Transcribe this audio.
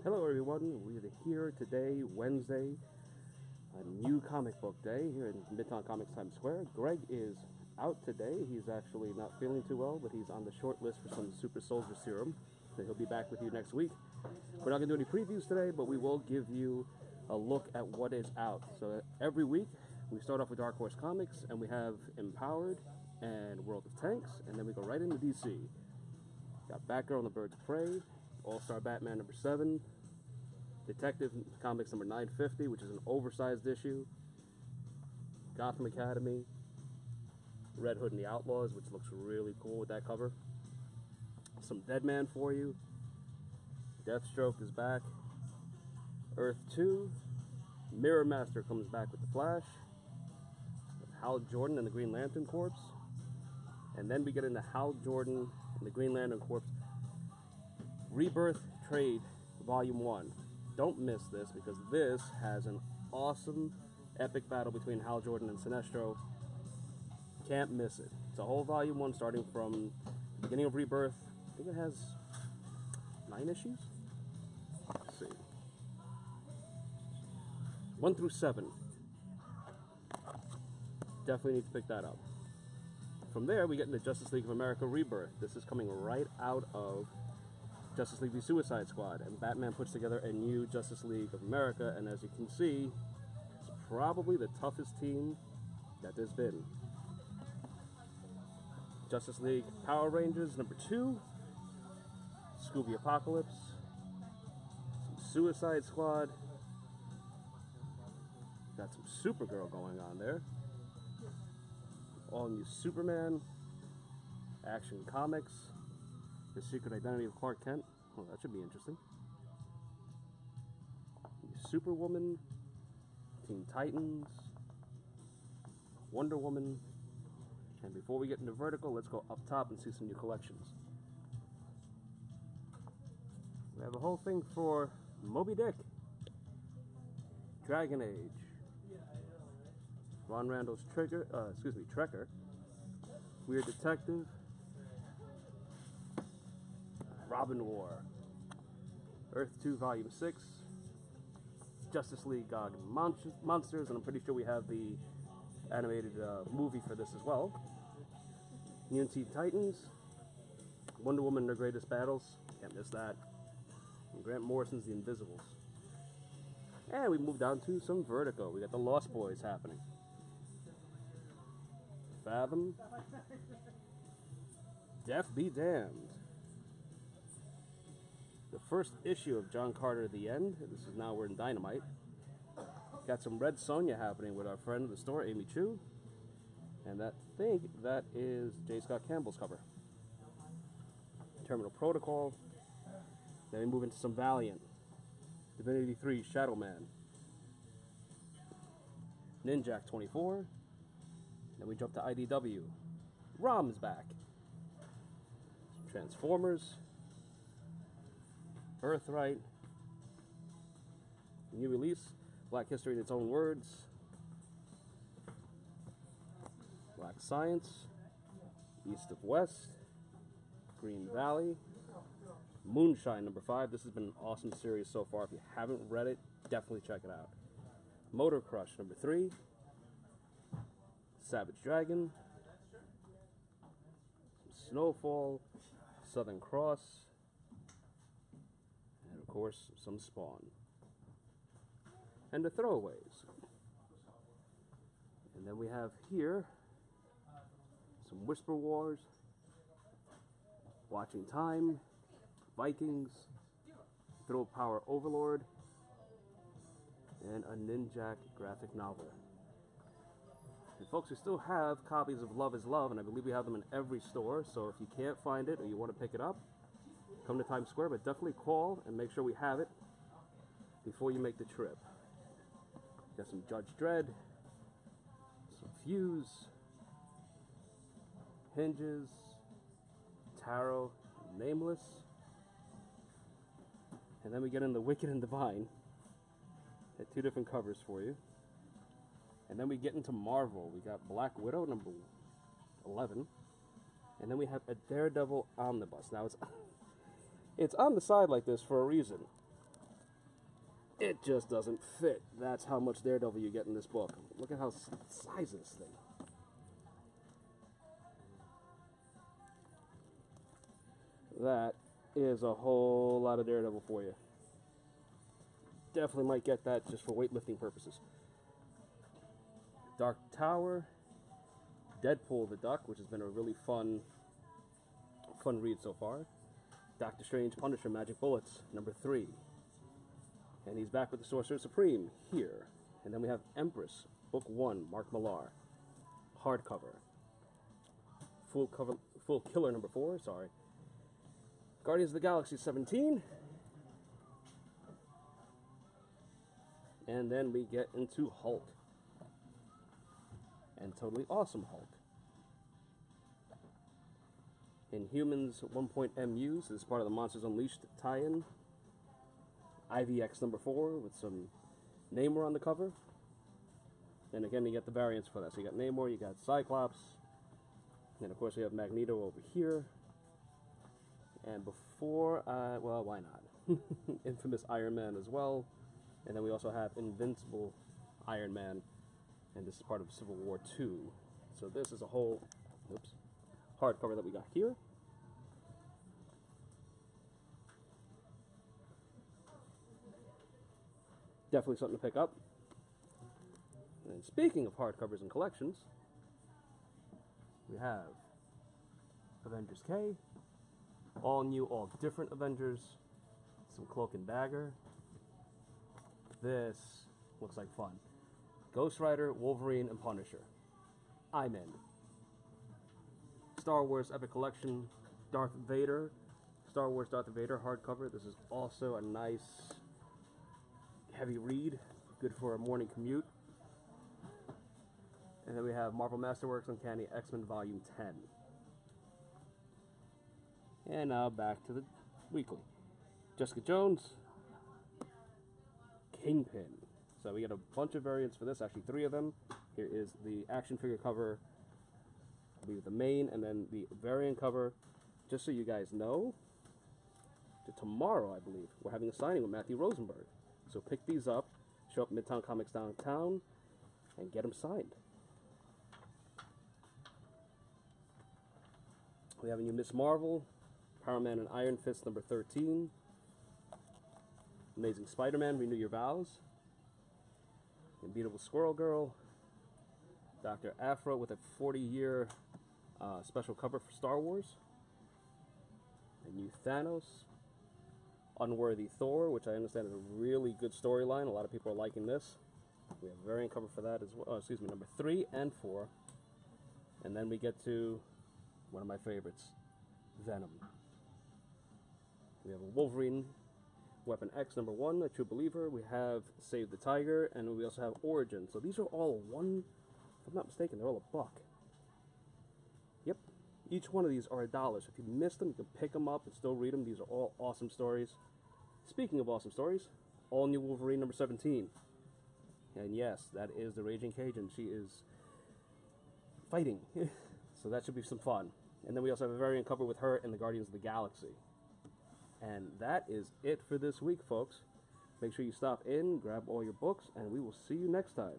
Hello everyone, we're here today, Wednesday, a new comic book day here in Midtown Comics Times Square. Gregg is out today. He's actually not feeling too well, but he's on the short list for some super soldier serum. So he'll be back with you next week. We're not going to do any previews today, but we will give you a look at what is out. So every week, we start off with Dark Horse Comics, and we have Empowered and World of Tanks, and then we go right into DC. Got Batgirl and the Birds of Prey, All-Star Batman number 7, Detective Comics number 950, which is an oversized issue, Gotham Academy, Red Hood and the Outlaws, which looks really cool with that cover, some Deadman for you, Deathstroke is back, Earth 2, Mirror Master comes back with the Flash, Hal Jordan and the Green Lantern Corps, and then we get into Hal Jordan and the Green Lantern Corps Rebirth Trade Volume 1. Don't miss this, because this has an awesome epic battle between Hal Jordan and Sinestro. Can't miss it. It's a whole Volume 1 starting from the beginning of Rebirth. I think it has 9 issues? Let's see. 1 through 7. Definitely need to pick that up. From there, we get into Justice League of America Rebirth. This is coming right out of Justice League v Suicide Squad, and Batman puts together a new Justice League of America, and as you can see, it's probably the toughest team that there's been. Justice League Power Rangers number 2, Scooby Apocalypse, some Suicide Squad, got some Supergirl going on there, all new Superman, Action Comics, The Secret Identity of Clark Kent. Oh, that should be interesting. Superwoman, Teen Titans, Wonder Woman, and before we get into Vertical, let's go up top and see some new collections. We have a whole thing for Moby Dick, Dragon Age, Ron Randall's Trekker, Weird Detective, Robin War, Earth 2 Volume 6, Justice League God Monsters, and I'm pretty sure we have the animated movie for this as well. New Teen Titans, Wonder Woman and Her Greatest Battles, can't miss that, and Grant Morrison's The Invisibles. And we move down to some Vertigo. We got the Lost Boys happening. Fathom, Death Be Damned, the first issue of John Carter The End. This is now we're in Dynamite. Got some Red Sonja happening with our friend of the store, Amy Chu. And I think that is J. Scott Campbell's cover. Terminal Protocol. Then we move into some Valiant. Divinity 3, Shadow Man. Ninjak 24. Then we jump to IDW. Rom's back. Transformers. Earthright, new release, Black History in Its Own Words, Black Science, East of West, Green Valley, Moonshine number 5. This has been an awesome series so far. If you haven't read it, definitely check it out. Motor Crush number 3, Savage Dragon, Snowfall, Southern Cross, and of course, some Spawn. And the throwaways. And then we have here some Whisper Wars, Watching Time, Vikings, Throw Power Overlord, and a Ninjak graphic novel. And folks, we still have copies of Love is Love, and I believe we have them in every store, so if you can't find it or you want to pick it up, come to Times Square, but definitely call and make sure we have it before you make the trip. Got some Judge Dredd, some Fuse, Hinges, Tarot, Nameless, and then we get into Wicked and Divine. Got 2 different covers for you. And then we get into Marvel. We got Black Widow number 11, and then we have a Daredevil omnibus. Now it's on the side like this for a reason. It just doesn't fit. That's how much Daredevil you get in this book. Look at how size this thing. That is a whole lot of Daredevil for you. Definitely might get that just for weightlifting purposes. Dark Tower, Deadpool the Duck, which has been a really fun read so far. Doctor Strange, Punisher, Magic Bullets, number 3. And he's back with the Sorcerer Supreme here. And then we have Empress, Book 1, Mark Millar, hardcover. Full Killer number 4, sorry. Guardians of the Galaxy 17. And then we get into Hulk. And Totally Awesome Hulk. Inhumans 1.MU, so this is part of the Monsters Unleashed tie-in. IVX number 4 with some Namor on the cover. And again, you get the variants for that. So you got Namor, you got Cyclops, and of course you have Magneto over here. And before, well, why not? Infamous Iron Man as well. And then we also have Invincible Iron Man, and this is part of Civil War II. So this is a whole, oops, hardcover that we got here. Definitely something to pick up. And speaking of hardcovers and collections, we have Avengers K, all new, all different Avengers, some Cloak and Dagger. This looks like fun. Ghost Rider, Wolverine, and Punisher. I'm in. Star Wars Epic Collection, Darth Vader, Star Wars Darth Vader hardcover. This is also a nice heavy read, good for a morning commute. And then we have Marvel Masterworks Uncanny X-Men Volume 10. And now back to the weekly. Jessica Jones, Kingpin. So we get a bunch of variants for this, actually 3 of them. Here is the action figure cover, I believe the main, and then the variant cover. Just so you guys know, tomorrow, I believe, we're having a signing with Matthew Rosenberg. So pick these up, show up Midtown Comics downtown, and get them signed. We have a new Miss Marvel, Power Man and Iron Fist number 13. Amazing Spider-Man, Renew Your Vows. Unbeatable Squirrel Girl. Dr. Aphra with a 40-year special cover for Star Wars. A new Thanos. Unworthy Thor, which I understand is a really good storyline. A lot of people are liking this. We have a variant cover for that as well. Oh, excuse me, number 3 and 4. And then we get to one of my favorites, Venom. We have a Wolverine, Weapon X number 1, A True Believer. We have Save the Tiger, and we also have Origin. So these are all one, if I'm not mistaken, they're all $1. Yep. Each one of these are $1. So if you missed them, you can pick them up and still read them. These are all awesome stories. Speaking of awesome stories, all new Wolverine number 17. And yes, that is the Raging Cajun. She is fighting. So that should be some fun. And then we also have a variant cover with her in the Guardians of the Galaxy. And that is it for this week, folks. Make sure you stop in, grab all your books, and we will see you next time.